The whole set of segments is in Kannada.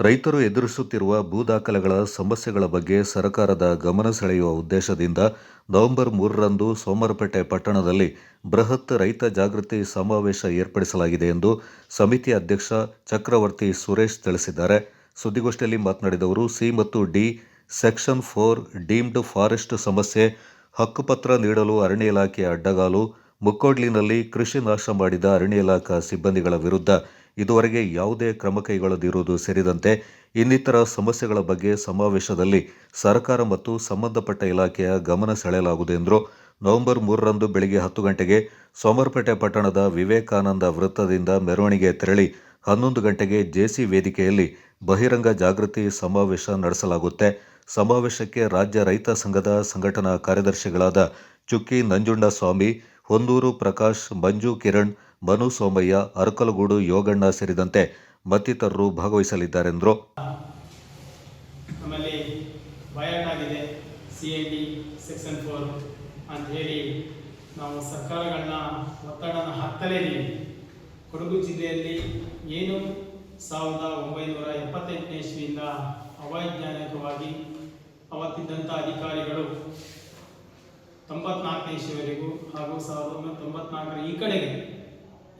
ರೈತರು ಎದುರಿಸುತ್ತಿರುವ ಭೂ ದಾಖಲೆಗಳ ಸಮಸ್ಯೆಗಳ ಬಗ್ಗೆ ಸರ್ಕಾರದ ಗಮನ ಸೆಳೆಯುವ ಉದ್ದೇಶದಿಂದ ನವೆಂಬರ್ 3ರಂದು ಸೋಮವಾರಪೇಟೆ ಪಟ್ಟಣದಲ್ಲಿ ಬೃಹತ್ ರೈತ ಜಾಗೃತಿ ಸಮಾವೇಶ ಏರ್ಪಡಿಸಲಾಗಿದೆ ಎಂದು ಸಮಿತಿ ಅಧ್ಯಕ್ಷ ಚಕ್ರವರ್ತಿ ಸುರೇಶ್ ತಿಳಿಸಿದ್ದಾರೆ. ಸುದ್ದಿಗೋಷ್ಠಿಯಲ್ಲಿ ಮಾತನಾಡಿದ ಅವರು, ಸಿ ಮತ್ತು ಡಿ ಸೆಕ್ಷನ್ 4 ಡೀಮ್ಡ್ ಫಾರೆಸ್ಟ್ ಸಮಸ್ಯೆ, ಹಕ್ಕುಪತ್ರ ನೀಡಲು ಅರಣ್ಯ ಇಲಾಖೆಯ ಅಡ್ಡಗಾಲು, ಮುಕ್ಕೋಡ್ಲಿನಲ್ಲಿ ಕೃಷಿ ನಾಶ ಮಾಡಿದ ಅರಣ್ಯ ಇಲಾಖಾ ಸಿಬ್ಬಂದಿಗಳ ವಿರುದ್ಧ ಇದುವರೆಗೆ ಯಾವುದೇ ಕ್ರಮ ಕೈಗೊಳ್ಳದಿರುವುದು ಸೇರಿದಂತೆ ಇನ್ನಿತರ ಸಮಸ್ಯೆಗಳ ಬಗ್ಗೆ ಸಮಾವೇಶದಲ್ಲಿ ಸರ್ಕಾರ ಮತ್ತು ಸಂಬಂಧಪಟ್ಟ ಇಲಾಖೆಯ ಗಮನ ಸೆಳೆಯಲಾಗುವುದು ಎಂದರು. ನವೆಂಬರ್ 3ರಂದು ಬೆಳಗ್ಗೆ 10 ಗಂಟೆಗೆ ಸೋಮವಾರಪೇಟೆ ಪಟ್ಟಣದ ವಿವೇಕಾನಂದ ವೃತ್ತದಿಂದ ಮೆರವಣಿಗೆ ತೆರಳಿ 11 ಗಂಟೆಗೆ ಜೆಸಿ ವೇದಿಕೆಯಲ್ಲಿ ಬಹಿರಂಗ ಜಾಗೃತಿ ಸಮಾವೇಶ ನಡೆಸಲಾಗುತ್ತೆ. ಸಮಾವೇಶಕ್ಕೆ ರಾಜ್ಯ ರೈತ ಸಂಘದ ಸಂಘಟನಾ ಕಾರ್ಯದರ್ಶಿಗಳಾದ ಚುಕ್ಕಿ ನಂಜುಂಡಸ್ವಾಮಿ, ಹೊನ್ನೂರು ಪ್ರಕಾಶ್, ಮಂಜು ಕಿರಣ್, ಮನು ಸೋಮಯ್ಯ, ಅರಕಲಗೂಡು ಯೋಗಣ್ಣ ಸೇರಿದಂತೆ ಮತ್ತಿತರರು ಭಾಗವಹಿಸಲಿದ್ದಾರೆಂದರು. ನಮ್ಮಲ್ಲಿ ಬಯಲಾಗಿದೆ CID ಸೆಕ್ಷನ್ 4 ಅಂತ ಹೇಳಿ ನಾವು ಸರ್ಕಾರಗಳನ್ನ ಒತ್ತಡನ ಹಾಕ್ತಲೇ ಇದ್ದೀವಿ. ಕೊಡಗು ಜಿಲ್ಲೆಯಲ್ಲಿ ಏನು 1978ನೇ ಇಸ್ವಿಯಿಂದ ಅವೈಜ್ಞಾನಿಕವಾಗಿ ಅವತ್ತಿದ್ದಂಥ ಅಧಿಕಾರಿಗಳು 94ನೇ ಇಸ್ವಿವರೆಗೂ ಹಾಗೂ 1994ರ ಈ ಕಡೆಗೆ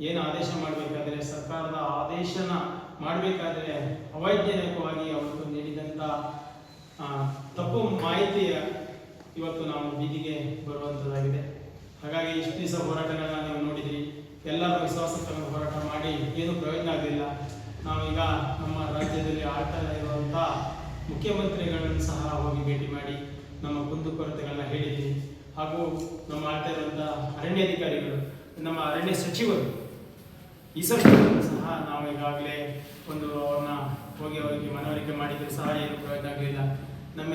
ಏನು ಆದೇಶ ಮಾಡಬೇಕಾದ್ರೆ ಸರ್ಕಾರದ ಆದೇಶನ ಮಾಡಬೇಕಾದ್ರೆ ಅವೈಜ್ಞಾನಿಕವಾಗಿ ಅವತ್ತು ನೀಡಿದಂಥ ತಪ್ಪು ಮಾಹಿತಿಯ ಇವತ್ತು ನಾವು ಬೀದಿಗೆ ಬರುವಂಥದ್ದಾಗಿದೆ. ಹಾಗಾಗಿ ಇಷ್ಟು ದಿವಸ ಹೋರಾಟಗಳನ್ನ ನೀವು ನೋಡಿದ್ರಿ, ಎಲ್ಲರ ವಿಶ್ವಾಸ ತಗೊಂಡು ಹೋರಾಟ ಮಾಡಿ ಏನೂ ಪ್ರಯೋಜನ ಆಗಲಿಲ್ಲ. ನಾವೀಗ ನಮ್ಮ ರಾಜ್ಯದಲ್ಲಿ ಆಳ್ತಾ ಇರುವಂಥ ಮುಖ್ಯಮಂತ್ರಿಗಳನ್ನು ಸಹ ಹೋಗಿ ಭೇಟಿ ಮಾಡಿ ನಮ್ಮ ಕುಂದುಕೊರತೆಗಳನ್ನ ಹೇಳಿದ್ವಿ. ಹಾಗೂ ನಮ್ಮ ಆಳ್ತಾ ಇರುವಂಥ ಅರಣ್ಯಾಧಿಕಾರಿಗಳು, ನಮ್ಮ ಅರಣ್ಯ ಸಚಿವರು ಈ ಸಹ ನಾವು ಈಗಾಗಲೇ ಅವ್ರನ್ನ ಹೋಗಿ ಅವರಿಗೆ ಮನವರಿಕೆ ಮಾಡಿದರೂ ಸಹ ಏನು ಪ್ರಯೋಜನ ಆಗಲಿಲ್ಲ. ನಮ್ಮ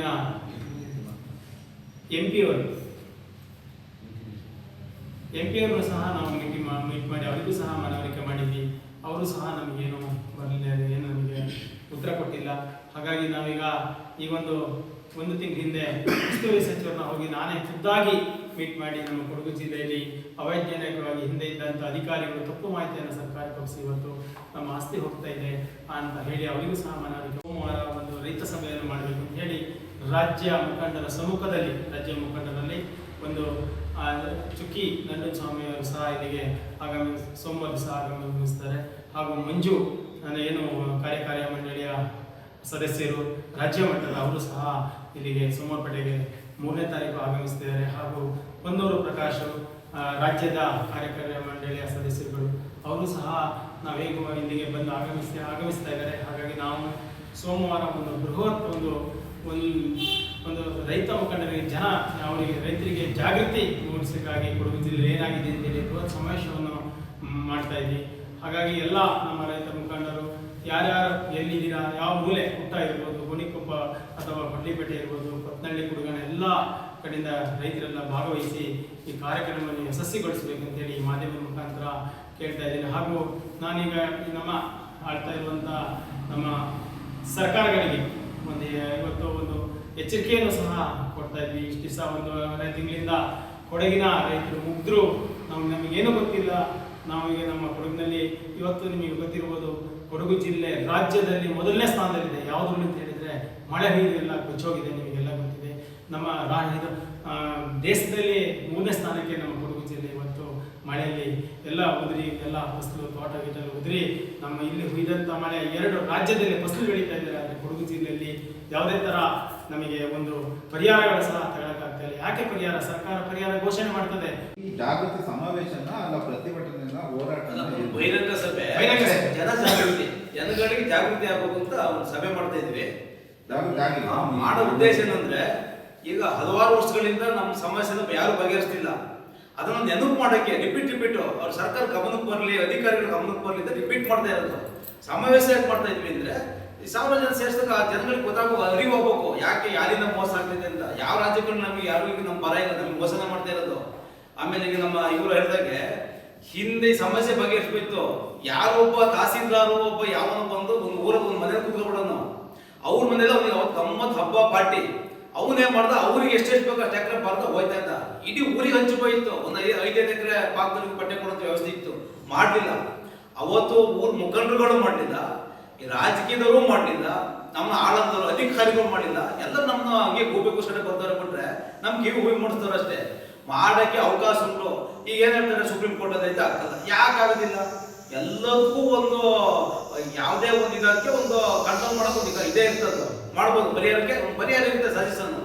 ಎಂ ಪಿ ಅವರು ಸಹ ನಾವು ಮೀಟ್ ಮಾಡಿ ಅವರಿಗೂ ಸಹ ಮನವರಿಕೆ ಮಾಡಿದ್ವಿ. ಅವರು ಸಹ ನಮಗೇನು ಬರಲಿಲ್ಲ, ಏನು ನಮಗೆ ಉತ್ತರ ಕೊಟ್ಟಿಲ್ಲ. ಹಾಗಾಗಿ ನಾವೀಗ ಈ ಒಂದು ತಿಂಗಳ ಹಿಂದೆ ಉಸ್ತುವಾರಿ ಸಚಿವರನ್ನ ಹೋಗಿ ನಾನೇ ಖುದ್ದಾಗಿ ಮೀಟ್ ಮಾಡಿ ನಮ್ಮ ಕೊಡಗು ಜಿಲ್ಲೆಯಲ್ಲಿ ಅವೈಜ್ಞಾನಿಕವಾಗಿ ಹಿಂದೆ ಇದ್ದಂಥ ಅಧಿಕಾರಿಗಳು ತಪ್ಪು ಮಾಹಿತಿಯನ್ನು ಸರ್ಕಾರ ತಪ್ಪಿಸಿ ಇವತ್ತು ನಮ್ಮ ಆಸ್ತಿ ಹೋಗ್ತಾ ಇದೆ ಅಂತ ಹೇಳಿ ಅವರಿಗೂ ಸಹ ಮನವರಿಕೆ. ಸೋಮವಾರ ಒಂದು ರೈತ ಸಭೆಯನ್ನು ಮಾಡಬೇಕು ಅಂತ ಹೇಳಿ ರಾಜ್ಯ ಮುಖಂಡರ ಮುಖಂಡರಲ್ಲಿ ಒಂದು ಚುಕ್ಕಿ ನಂಜುಂಡಸ್ವಾಮಿ ಅವರು ಸಹ ಇಲ್ಲಿಗೆ ಸೋಮವಾರ ಸಹ ಆಗಮಿಸ್ತಾರೆ. ಹಾಗೂ ಮಂಜು ಏನು ಕಾರ್ಯಕಾರಿ ಮಂಡಳಿಯ ಸದಸ್ಯರು ರಾಜ್ಯ ಮಟ್ಟದ ಅವರು ಸಹ ಇಲ್ಲಿಗೆ ಸೋಮವಾರಪೇಟೆಗೆ 3ನೇ ತಾರೀಕು ಆಗಮಿಸ್ತಿದ್ದಾರೆ. ಹಾಗೂ ಹೊನ್ನೂರು ಪ್ರಕಾಶ್ ರಾಜ್ಯದ ಕಾರ್ಯಕಾರಿ ಮಂಡಳಿಯ ಸದಸ್ಯರುಗಳು ಅವರು ಸಹ ನಾವೇಗೂ ಇಲ್ಲಿಗೆ ಬಂದು ಆಗಮಿಸ್ತಾ ಇದ್ದಾರೆ. ಹಾಗಾಗಿ ನಾವು ಸೋಮವಾರ ಒಂದು ಬೃಹತ್ ಒಂದು ರೈತ ಮುಖಂಡರಿಗೆ ರೈತರಿಗೆ ಜಾಗೃತಿ ಮೂಡಿಸಲಿಕ್ಕಾಗಿ ಕೊಡಗು ಜಿಲ್ಲೆ ಏನಾಗಿದೆ ಅಂತೇಳಿ ಬೃಹತ್ ಸಮಾವೇಶವನ್ನು ಮಾಡ್ತಾ ಇದ್ವಿ. ಹಾಗಾಗಿ ಎಲ್ಲ ನಮ್ಮ ರೈತ ಮುಖಂಡರು ಯಾರ್ಯಾರು ಎಲ್ಲಿದ್ದೀರಾ, ಯಾವ ಮೂಲೆ ಹುಟ್ಟ ಇರ್ಬೋದು, ಗೋಣಿಕೊಪ್ಪ ಅಥವಾ ಕೊಡ್ಲಿಪೇಟೆ ಇರ್ಬೋದು, ಕೊತ್ನಳ್ಳಿ, ಕುಡುಗಣ ಎಲ್ಲ ಕಡೆಯಿಂದ ರೈತರೆಲ್ಲ ಭಾಗವಹಿಸಿ ಈ ಕಾರ್ಯಕ್ರಮವನ್ನು ಯಶಸ್ವಿಗೊಳಿಸಬೇಕಂತೇಳಿ ಈ ಮಾಧ್ಯಮದ ಮುಖಾಂತರ ಕೇಳ್ತಾ ಇದ್ದೀನಿ. ಹಾಗೂ ನಾನೀಗ ನಮ್ಮ ಆಳ್ತಾ ಇರುವಂಥ ನಮ್ಮ ಸರ್ಕಾರಗಳಿಗೆ ಇವತ್ತು ಒಂದು ಎಚ್ಚರಿಕೆಯನ್ನು ಸಹ ಕೊಡ್ತಾ ಇದ್ವಿ. ಇಷ್ಟು ದಿವಸ 1 ತಿಂಗಳಿಂದ ಕೊಡಗಿನ ರೈತರು ಮುಗ್ಧರು, ನಮಗೇನು ಗೊತ್ತಿಲ್ಲ. ನಾವೀಗ ನಮ್ಮ ಕೊಡಗಿನಲ್ಲಿ ಇವತ್ತು ನಿಮಗೆ ಗೊತ್ತಿರ್ಬೋದು, ಕೊಡಗು ಜಿಲ್ಲೆ ರಾಜ್ಯದಲ್ಲಿ ಮೊದಲನೇ ಸ್ಥಾನದಲ್ಲಿದೆ. ಯಾವುದು ಅಂತ ಹೇಳಿದರೆ ಮಳೆ ನೀರೆಲ್ಲ ಕೊಚ್ಚೋಗಿದೆ, ನಿಮಗೆಲ್ಲ ಗೊತ್ತಿದೆ. ನಮ್ಮ ದೇಶದಲ್ಲಿ 3ನೇ ಸ್ಥಾನಕ್ಕೆ ನಮ್ಮ ಕೊಡಗು ಜಿಲ್ಲೆ ಇವತ್ತು ಮಳೆಯಲ್ಲಿ ಎಲ್ಲ ಉದುರಿ, ಎಲ್ಲ ಫಸಲು ತೋಟ ಗೀಟಲ್ಲಿ ಉದುರಿ ನಮ್ಮ ಇಲ್ಲಿ ಹುಯ್ದಂಥ ಮಳೆ 2 ರಾಜ್ಯದಲ್ಲಿ ಫಸಲು ಬೆಳೀತಾ ಇದ್ದಾರೆ. ಆದರೆ ಕೊಡಗು ಜಿಲ್ಲೆಯಲ್ಲಿ ಯಾವುದೇ ಥರ ನಮಗೆ ಒಂದು ಪರಿಹಾರಗಳು ಸಹ ತಗೊಳಕ್ಕಾಗ್ತಾ ಇಲ್ಲ. ಯಾಕೆ ಸರ್ಕಾರ ಪರಿಹಾರ ಘೋಷಣೆ ಮಾಡ್ತದೆ. ಈ ಜಾಗೃತಿ ಸಮಾವೇಶನ ಅಲ್ಲ, ಪ್ರತಿಭಟನೆಯನ್ನ, ಹೋರಾಟ, ಬಹಿರಂಗ ಸಭೆ, ಜನಗಳಿಗೆ ಜಾಗೃತಿ ಆಗಬೇಕು ಅಂತ ಒಂದು ಸಭೆ ಮಾಡ್ತಾ ಇದ್ವಿ. ಮಾಡೋ ಉದ್ದೇಶ ಏನಂದ್ರೆ, ಈಗ ಹಲವಾರು ವರ್ಷಗಳಿಂದ ನಮ್ಮ ಸಮಸ್ಯೆನ ಯಾರು ಬಗೆಹರಿಸ್ತಿಲ್ಲ. ಅದನ್ನು ನೆನಪು ಮಾಡೋಕ್ಕೆ ರಿಪೀಟ್ ಅವ್ರ ಸರ್ಕಾರ ಗಮನಕ್ಕೆ ಬರಲಿ, ಅಧಿಕಾರಿಗಳ ಗಮನಕ್ಕೆ ಬರಲಿ ಅಂತ ರಿಪೀಟ್ ಮಾಡ್ತಾ ಇರೋದು. ಸಮಾವೇಶ ಯಾಕೆ ಮಾಡ್ತಾ ಇದ್ವಿ ಅಂದ್ರೆ, ಈ 1000 ಜನ ಸೇರಿಸಿದಾಗ ಜನಗಳಿಗೆ ಗೊತ್ತಾಗೋ ಅರಿವು ಹೋಗ್ಬೇಕು, ಯಾಕೆ ಯಾರಿಂದ ಮೋಸ ಆಗ್ತಿದೆ ಅಂತ. ಯಾವ ರಾಜ್ಯಗಳು ನಮಗೆ ಯಾರಿಗೂ ನಮ್ಮ ಬರ ಇಲ್ಲ, ನಮ್ಗೆ ಮೋಸನ ಮಾಡ್ತಾ ಇರೋದು. ಆಮೇಲೆ ಈಗ ನಮ್ಮ ಇವರು ಹೇಳಿದಾಗೆ ಹಿಂದೆ ಸಮಸ್ಯೆ ಬಗೆಹರಿಸ್ಬೇಕು. ಯಾರೊಬ್ಬ ತಹಸೀಲ್ದಾರು ಯಾವನೋ ಬಂದು ಒಂದು ಊರಲ್ಲಿ ಒಂದು ಮನೇಲಿ ಕೂತ್ಕೊಬಿಡೋಣ, ಅವ್ರ ಮನೇಲಿ ಅವ್ನಿಗೆ ಅವತ್ತು ಗಮ್ಮತ್ ಹಬ್ಬ ಪಾರ್ಟಿ, ಅವನೇ ಮಾಡ್ದ, ಅವ್ರಿಗೆ ಎಷ್ಟೆಷ್ಟು ಬೇಕು ಅಷ್ಟು ಎಕರೆ ಬರ್ದ ಹೋಯ್ತಾ ಇದ್ದ. ಇಡೀ ಊರಿಗೆ ಹಂಚಿపోಯಿತ್ತು. ಒಂದು 5 ಎಕರೆ ಪಾಕದವ್ರಿಗೆ ಬಟ್ಟೆ ಕೊಡೋಂಥ ವ್ಯವಸ್ಥೆ ಇತ್ತು, ಮಾಡಲಿಲ್ಲ. ಅವತ್ತು ಊರ್ ಮುಖಂಡರುಗಳು ಮಾಡಲಿಲ್ಲ, ಈ ರಾಜಕೀಯದವರು ಮಾಡಲಿಲ್ಲ, ನಮ್ಮ ಆಳಂದವರು ಅಧಿಕಾರಿಗಳು ಮಾಡಲಿಲ್ಲ, ಎಲ್ಲ ನಮ್ಮ ಹಂಗೆ ಗೂಬೆ ಕುಸಡೆ ಬರ್ತಾರೆ ಬಿಟ್ರೆ ನಮ್ಗೆ ಕಿವಿ ಹೂವಿ ಮೂಡಿಸ್ತಾರೆ ಅಷ್ಟೇ. ಮಾಡಕ್ಕೆ ಅವಕಾಶ ಉಂಟು. ಈಗ ಏನ್ ಹೇಳ್ತಾರೆ, ಸುಪ್ರೀಂ ಕೋರ್ಟ್ ಅದೈತೆ ಆಗ್ತದ, ಯಾಕೆ ಆಗೋದಿಲ್ಲ? ಎಲ್ಲದಕ್ಕೂ ಒಂದು ಯಾವುದೇ ಒಂದು ಇದಕ್ಕೆ ಒಂದು ಕಂಟ್ರೋಲ್ ಮಾಡಕ್ಕೆ ಒಂದು ಇದೇ ಇರ್ತದೆ, ಮಾಡ್ಬೋದು. ಪರಿಹಾರಕ್ಕೆ ಒಂದು ಪರಿಹಾರ ಇರುತ್ತೆ, ಸಜೆಷನ್,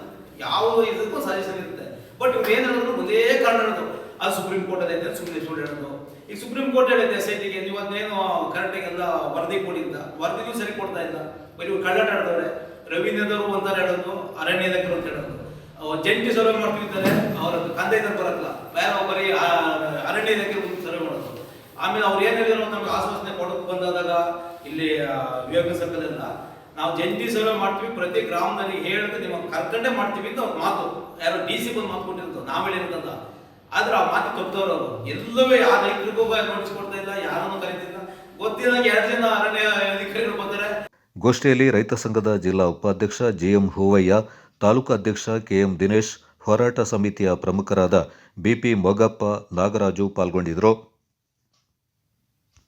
ಯಾವ ಇದಕ್ಕೂ ಸಜೆಷನ್ ಇರುತ್ತೆ. ಬಟ್ ಇವ್ರು ಏನ್ ಹೇಳಿದ್ರು ಒಂದೇ ಕಾರಣ ಹೇಳೋದು, ಅದು ಸುಪ್ರೀಂ ಕೋರ್ಟ್ ಅದೈತೆ ಸುಮ್ಮನೆ ಸುಳ್ಳು ಹೇಳೋದು. ಈಗ ಸುಪ್ರೀಂ ಕೋರ್ಟ್ ಹೇಳಿದೆ SITಗೆ ನೀವು ಅದೇನು ಕರೆಕ್ಟಾಗಿ ಎಲ್ಲ ವರದಿ ಕೊಡಿಂದ, ವರದಿನೂ ಸರಿ ಕೊಡ್ತಾ ಇಲ್ಲ, ಬರೀ ಇವ್ರು ಕಳ್ಳಾಟ ಆಡ್ತಾರೆ. ರವೀಂದ್ರದವರು ಅಂತಾರೆ ಹೇಳೋದು, ಅರಣ್ಯ ಇಲಾಖೆ ಅಂತ ಹೇಳೋದು, ಜಂಟಿ ಸರ್ವೆ ಮಾಡ್ತಿದ್ದಾರೆ, ಅವ್ರ ಕಂದೆ ಇದ್ದಾರೆ ಬರಲ್ಲ, ಬೇರೆ ಬರೀ ಅರಣ್ಯ ಇಲಾಖೆ ಸರ್ವೆ ಮಾಡೋದು. ಆಮೇಲೆ ಅವ್ರು ಏನ್ ಹೇಳಿದ್ರು, ನಮ್ಗೆ ಆಶ್ವಾಸನೆ ಕೊಡೋಕೆ ಬಂದಾದಾಗ ಇಲ್ಲಿ ವಿವೇಕ ಸರ್ಕಲ್ ನಾವು ಜಂಟಿ ಸರ್ವೆ ಮಾಡ್ತೀವಿ, ಪ್ರತಿ ಗ್ರಾಮದಲ್ಲಿ ಹೇಳಿದ್ರೆ ನಿಮಗೆ ಕರ್ಕೊಂಡೇ ಮಾಡ್ತೀವಿ ಅಂತ ಅವ್ರ ಮಾತು, ಯಾರೋ DC ಬಂದು ಮಾತು ಕೊಟ್ಟಿರ್ತದೆ, ನಾವ್ ಹೇಳಿರ್ತದ. ಆದ್ರೆ ಆ ಮಾತು ತಪ್ಪದವ್ರು ಅವರು. ಎಲ್ಲವೇ ಆ ರೈತರಿಗೂ ನೋಟಿಸ್ ಕೊಡ್ತಾ ಇಲ್ಲ, ಯಾರನ್ನು ಕರೀತಿಲ್ಲ, ಗೊತ್ತಿಲ್ಲಂಗೆ 2 ಜನ ಅರಣ್ಯ ಅಧಿಕಾರಿಗಳು ಬರ್ತಾರೆ. ಗೋಷ್ಠಿಯಲ್ಲಿ ರೈತ ಸಂಘದ ಜಿಲ್ಲಾ ಉಪಾಧ್ಯಕ್ಷ GM ಹೂವಯ್ಯ, ತಾಲೂಕು ಅಧ್ಯಕ್ಷ KM ದಿನೇಶ್, ಹೋರಾಟ ಸಮಿತಿಯ ಪ್ರಮುಖರಾದ BP ಮೊಗಪ್ಪ, ನಾಗರಾಜು ಪಾಲ್ಗೊಂಡಿದ್ದರು.